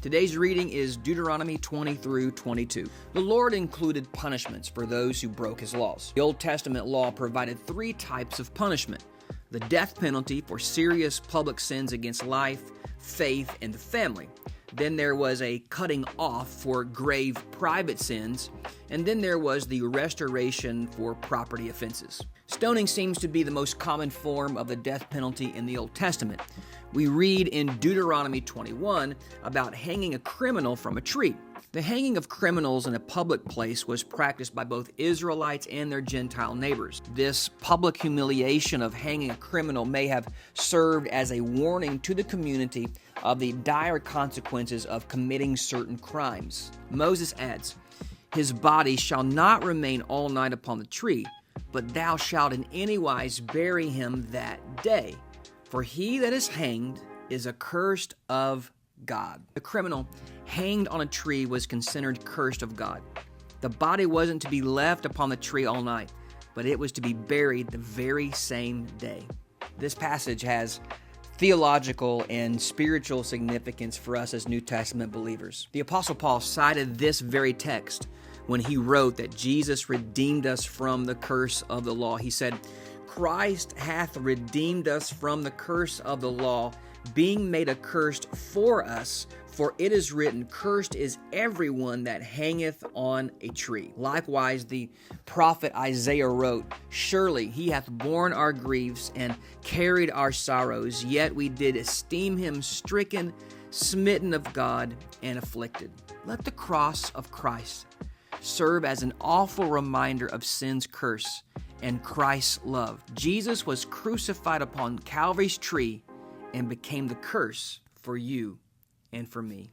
Today's reading is Deuteronomy 20 through 22. The Lord included punishments for those who broke His laws. The Old Testament law provided three types of punishment: the death penalty for serious public sins against life, faith, and the family. Then there was a cutting off for grave private sins, and then there was the restoration for property offenses. Stoning seems to be the most common form of the death penalty in the Old Testament. We read in Deuteronomy 21 about hanging a criminal from a tree. The hanging of criminals in a public place was practiced by both Israelites and their Gentile neighbors. This public humiliation of hanging a criminal may have served as a warning to the community of the dire consequences of committing certain crimes. Moses adds, "His body shall not remain all night upon the tree, but thou shalt in any wise bury him that day. For he that is hanged is accursed of God." The criminal hanged on a tree was considered cursed of God. The body wasn't to be left upon the tree all night, but it was to be buried the very same day. This passage has theological and spiritual significance for us as New Testament believers. The Apostle Paul cited this very text when he wrote that Jesus redeemed us from the curse of the law. He said, "Christ hath redeemed us from the curse of the law, being made accursed for us, for it is written, Cursed is everyone that hangeth on a tree." Likewise, the prophet Isaiah wrote, "Surely he hath borne our griefs and carried our sorrows, yet we did esteem him stricken, smitten of God, and afflicted." Let the cross of Christ serve as an awful reminder of sin's curse and Christ's love. Jesus was crucified upon Calvary's tree and became the curse for you and for me.